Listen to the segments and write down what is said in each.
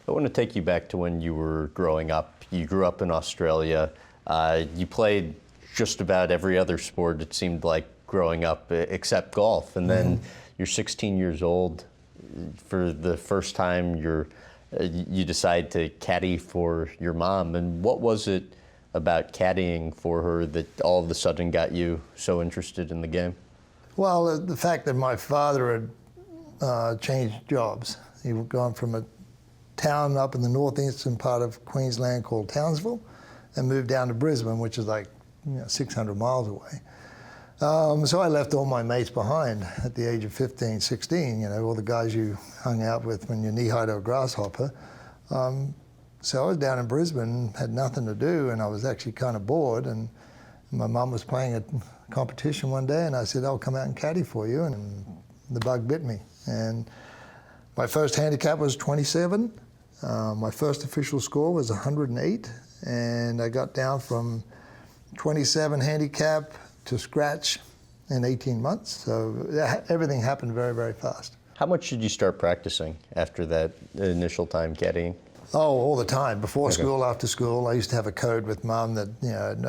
I want to take you back to when you were growing up. You grew up in Australia. You played just about every other sport, it seemed like, growing up, except golf. And then you're 16 years old. For the first time, you decide to caddy for your mom. And what was it about caddying for her that all of a sudden got you so interested in the game? Well, the fact that my father had changed jobs. He'd gone from a town up in the northeastern part of Queensland called Townsville and moved down to Brisbane, which is like 600 miles away. So I left all my mates behind at the age of 15, 16, all the guys you hung out with when you're knee-high to a grasshopper. So I was down in Brisbane, had nothing to do, and I was actually kind of bored, and my mum was playing a competition one day, and I said, I'll come out and caddy for you, and the bug bit me. And my first handicap was 27. My first official score was 108, and I got down from 27 handicap to scratch in 18 months. So everything happened very, very fast. How much did you start practicing after that initial time caddying? Oh, all the time. Before school, after school. I used to have a code with Mum that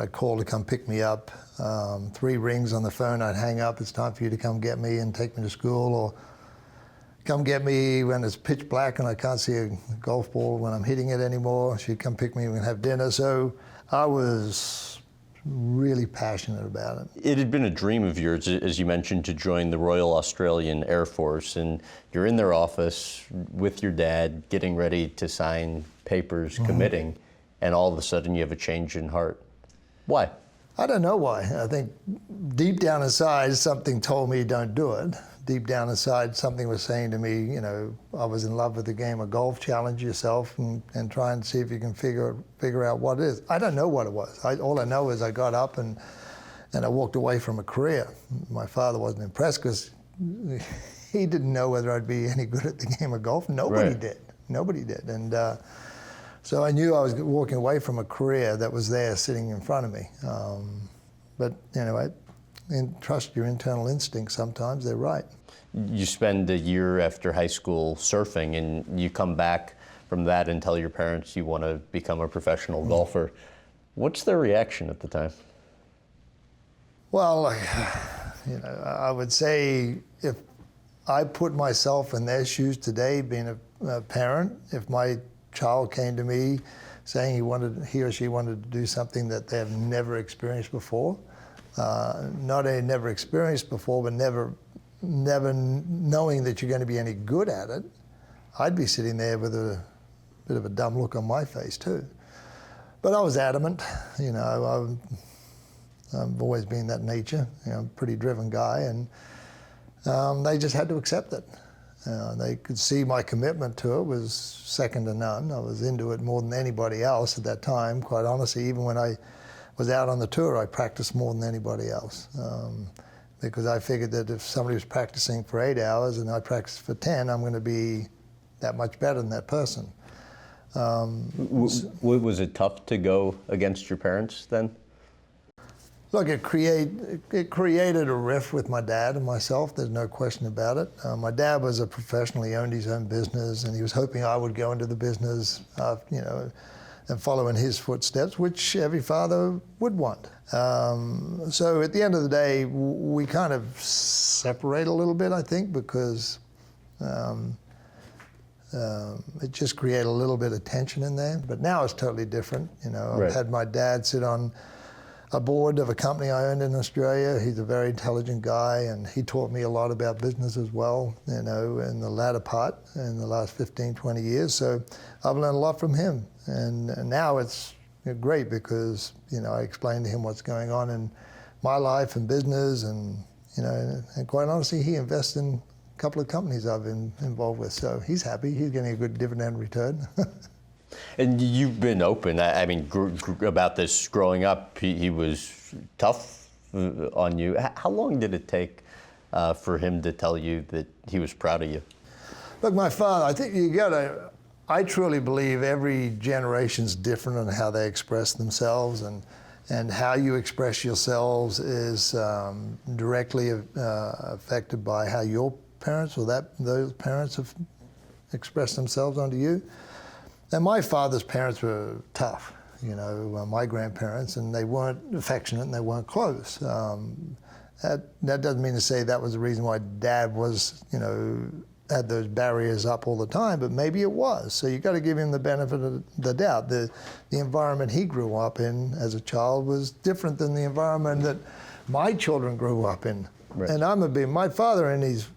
I'd call to come pick me up. 3 rings on the phone, I'd hang up. It's time for you to come get me and take me to school, or come get me when it's pitch black and I can't see a golf ball when I'm hitting it anymore. She'd come pick me and have dinner. So I was really passionate about it. It had been a dream of yours, as you mentioned, to join the Royal Australian Air Force, and you're in their office with your dad getting ready to sign papers committing, and all of a sudden you have a change in heart. Why? I don't know why. I think deep down inside something told me don't do it. Deep down inside something was saying to me, I was in love with the game of golf, challenge yourself and try and see if you can figure out what it is. I don't know what it was. All I know is I got up and I walked away from a career. My father wasn't impressed because he didn't know whether I'd be any good at the game of golf. Nobody did. Nobody did. And so I knew I was walking away from a career that was there sitting in front of me. But trust your internal instincts sometimes, they're right. You spend a year after high school surfing, and you come back from that and tell your parents you want to become a professional golfer. What's their reaction at the time? Well, I would say if I put myself in their shoes today, being a parent, if my child came to me saying he or she wanted to do something that they have never experienced before, not only never experienced before, but never knowing that you're going to be any good at it, I'd be sitting there with a bit of a dumb look on my face too. But I was adamant. I've always been that nature. I'm a pretty driven guy, and they just had to accept it. They could see my commitment to it was second to none. I was into it more than anybody else at that time. Quite honestly, even when I was out on the tour, I practiced more than anybody else. Because I figured that if somebody was practicing for 8 hours and I practiced for 10, I'm going to be that much better than that person. Was it tough to go against your parents then? Look, it created a rift with my dad and myself, there's no question about it. My dad was a professional, he owned his own business, and he was hoping I would go into the business, and follow in his footsteps, which every father would want. So at the end of the day, we kind of separate a little bit, I think, because it just created a little bit of tension in there. But now it's totally different. I've had my dad sit on a board of a company I owned in Australia. He's a very intelligent guy, and he taught me a lot about business as well, in the latter part, in the last 15, 20 years. So I've learned a lot from him. And now it's great because, I explain to him what's going on in my life and business, and quite honestly, he invests in a couple of companies I've been involved with. So he's happy, he's getting a good dividend return. And you've been open, about this growing up. He was tough on you. How long did it take for him to tell you that he was proud of you? Look, my father, I think I truly believe every generation's different in how they express themselves, and how you express yourselves is directly affected by how your parents or those parents have expressed themselves onto you. And my father's parents were tough, my grandparents, and they weren't affectionate and they weren't close. That doesn't mean to say that was the reason why Dad was, had those barriers up all the time, but maybe it was. So you got to give him the benefit of the doubt. The environment he grew up in as a child was different than the environment that my children grew up in. Right. And my father, in his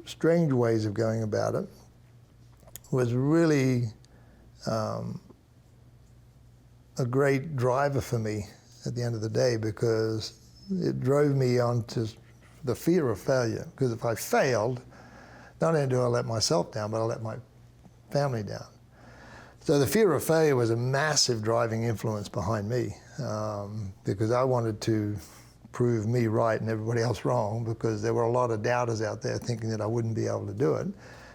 strange ways of going about it, was really a great driver for me at the end of the day, because it drove me onto the fear of failure. Because if I failed, not only do I let myself down, but I let my family down. So the fear of failure was a massive driving influence behind me, because I wanted to prove me right and everybody else wrong, because there were a lot of doubters out there thinking that I wouldn't be able to do it.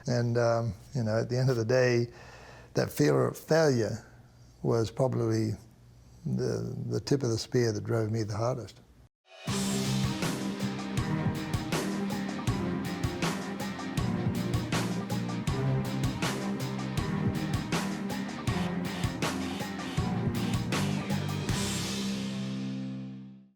And at the end of the day, that fear of failure was probably the tip of the spear that drove me the hardest.